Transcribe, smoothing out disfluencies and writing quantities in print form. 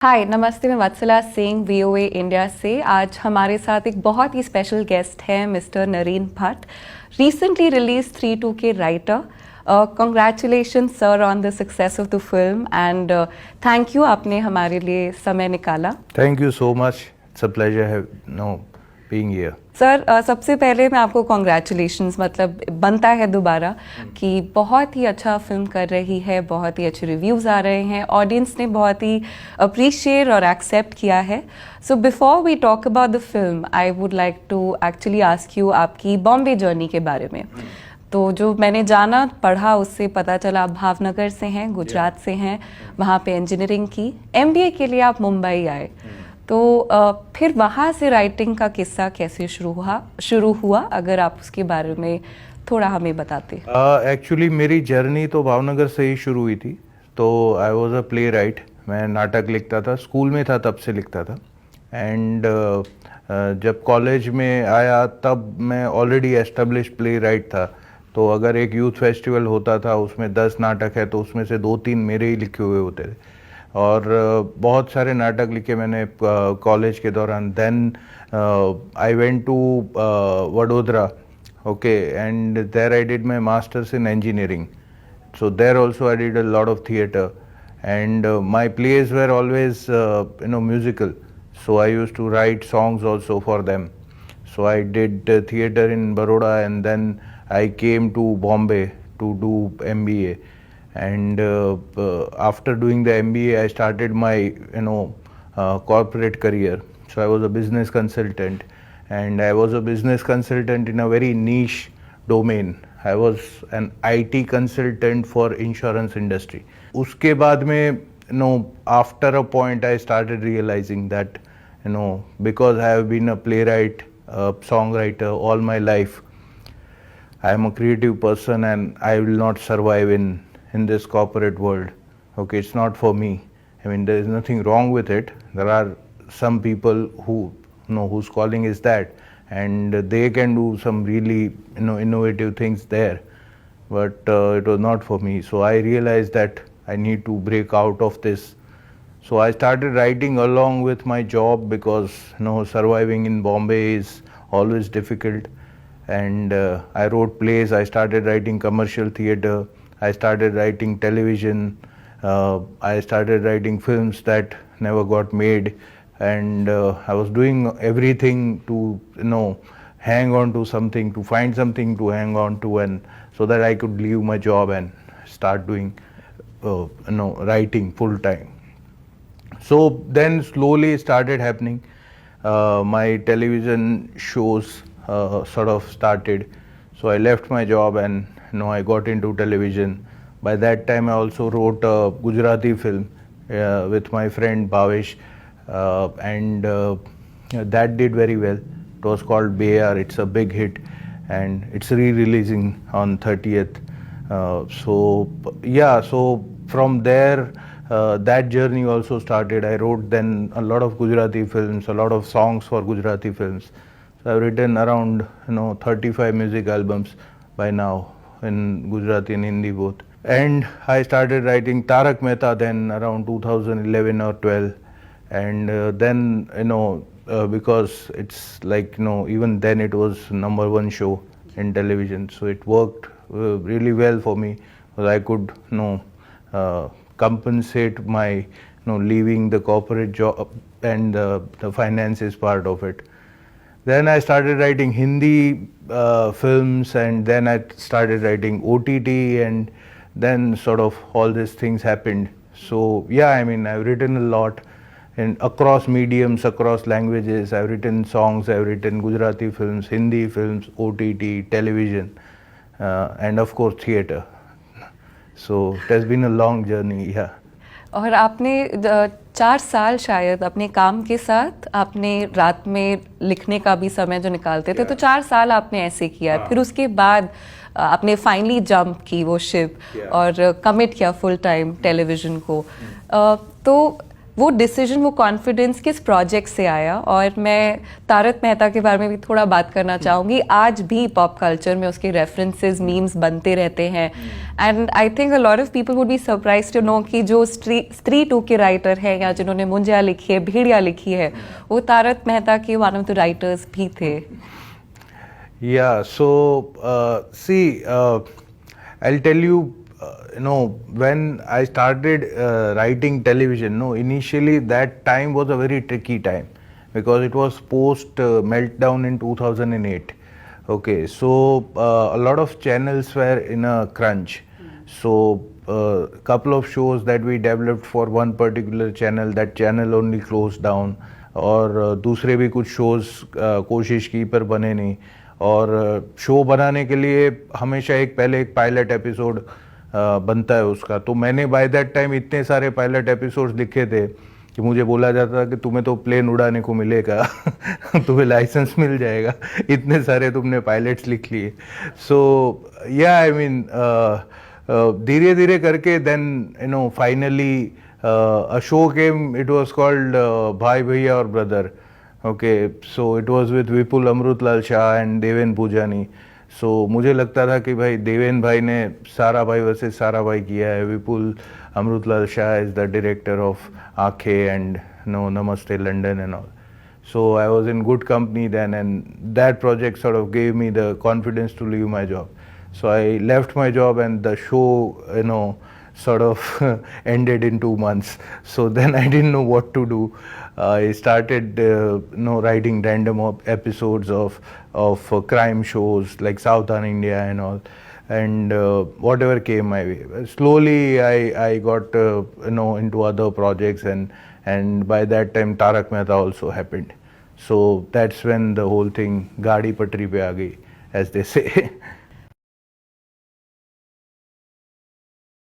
हाय नमस्ते, मैं वत्सला Singh VOA India से। आज हमारे साथ एक बहुत ही स्पेशल गेस्ट हैं mister Narine Bhatt, recently release Istri-2 के writer. Congratulation sir on the success of the film and thank you, आपने हमारे लिए समय निकाला। Thank you so much, it's a pleasure being here. Sir सबसे पहले मैं आपको कॉन्ग्रेचुलेशंस, मतलब बनता है दोबारा कि बहुत ही अच्छा फिल्म कर रही है, बहुत ही अच्छे रिव्यूज़ आ रहे हैं, ऑडियंस ने बहुत ही अप्रिशिएट और एक्सेप्ट किया है। So before we talk about the film, I would like to actually ask you आपकी बॉम्बे जर्नी के बारे में। तो जो मैंने जाना पढ़ा उससे पता चला आप भावनगर से हैं, गुजरात से हैं, वहाँ पे इंजीनियरिंग की, MBA के लिए आप मुंबई आए। तो फिर वहाँ से राइटिंग का किस्सा कैसे शुरू हुआ, अगर आप उसके बारे में थोड़ा हमें बताते। एक्चुअली मेरी जर्नी तो भावनगर से ही शुरू हुई थी। तो I was a play right, मैं नाटक लिखता था, स्कूल में था तब से लिखता था। एंड जब कॉलेज में आया तब मैं ऑलरेडी एस्टेब्लिश प्ले राइट था। तो अगर एक यूथ फेस्टिवल होता था उसमें 10 नाटक है तो उसमें से 2-3 मेरे ही लिखे हुए होते थे। और बहुत सारे नाटक लिखे मैंने कॉलेज के दौरान। Then I went to Vadodara, okay, and there I did my masters in engineering. So there also I did a lot of theatre and my plays were always musical, so I used to write songs also for them. So I did theatre in Baroda and then I came to Bombay to do MBA, and after doing the MBA I started my corporate career. So I was a business consultant, and I was a business consultant in a very niche domain. I was an IT consultant for insurance industry. Uske baad mein after a point I started realizing that because I have been a playwright, a songwriter all my life, I am a creative person and I will not survive in this corporate world. Okay, it's not for me. I mean, there is nothing wrong with it. There are some people who whose calling is that, and they can do some really innovative things there. But it was not for me. So I realized that I need to break out of this. So I started writing along with my job because surviving in Bombay is always difficult. And I wrote plays, I started writing commercial theatre, I started writing television, I started writing films that never got made, and I was doing everything to hang on to something, to find something to hang on to, and so that I could leave my job and start doing writing full time. So then slowly it started happening. My television shows sort of started. So I left my job and I got into television. By that time I also wrote a Gujarati film with my friend Bhavesh, and that did very well. It was called Bhaiya. It's a big hit and it's re-releasing on 30th. So from there that journey also started. I wrote then a lot of Gujarati films, a lot of songs for Gujarati films. So I've written around 35 music albums by now in Gujarati and Hindi both. And I started writing Tarak Mehta then around 2011 or 12. And then because it's like even then it was #1 show in television, so it worked really well for me because I could compensate my leaving the corporate job and the finances part of it. Then I started writing Hindi films, and then I started writing OTT, and then sort of all these things happened. So yeah, I mean, I've written a lot and across mediums, across languages. I've written songs, I've written Gujarati films, Hindi films, OTT, television, and of course theatre. So it has been a long journey, yeah. और आपने 4 साल शायद अपने काम के साथ आपने रात में लिखने का भी समय जो निकालते थे, तो 4 साल आपने ऐसे किया। फिर उसके बाद आपने फाइनली जंप की वो शिप और कमिट किया फुल टाइम टेलीविज़न को। तो وہ ڈیسیجن, وہ کانفیڈنس کس پروجیکٹ سے آیا. اور میں تارک مہتا کے بارے میں بھی تھوڑا بات کرنا چاہوں گی. آج بھی پاپ کلچر میں اس کے ریفرنسز, میمز بنتے رہتے ہیں. And I think a lot of people would be surprise to know کہ جو Istri-2 کے رائٹر ہیں یا جنہوں نے منجیا لکھی ہے, بھیڑیا لکھی ہے, وہ تارک مہتا کے ون آف دا رائٹرز بھی تھے. Yeah, so see, I'll tell you, when I started writing television, initially that time was a very tricky time because it was post meltdown in 2008. Okay, so a lot of channels were in a crunch. So couple of shows that we developed for one particular channel, that channel only closed down. और दूसरे भी कुछ shows कोशिश की पर बने नहीं. और शो बनाने के लिए हमेशा पहले एक पायलट एपिसोड बनता है उसका. तो मैंने बाय दैट टाइम इतने सारे पायलट एपिसोड्स लिखे थे कि मुझे बोला जाता था कि तुम्हें तो प्लेन उड़ाने को मिलेगा तुम्हें लाइसेंस मिल जाएगा, इतने सारे तुमने पायलट्स लिख लिए. सो या आई मीन धीरे धीरे करके then finally a show came. It was called Bhai Bhaiya or Brother. Okay, so it was with Vipul Amrutlal Shah and Deven Bhujani. So मुझे लगता था कि भाई देवेन भाई ने सारा भाई वर्सेस सारा भाई किया है. Vipul Amrutlal Shah is the director of आंखें and Namaste London and all. So I was in good company then, and that project sort of gave me the confidence to leave my job. So I left my job and the show, sort of ended in 2 months. So then I didn't know what to do. I started writing random episodes of crime shows like Southern India and all, and whatever came my way. Slowly I got into other projects, and by that time Tarak Mehta also happened. So that's when the whole thing gaadi patri pe aa gayi, as they say.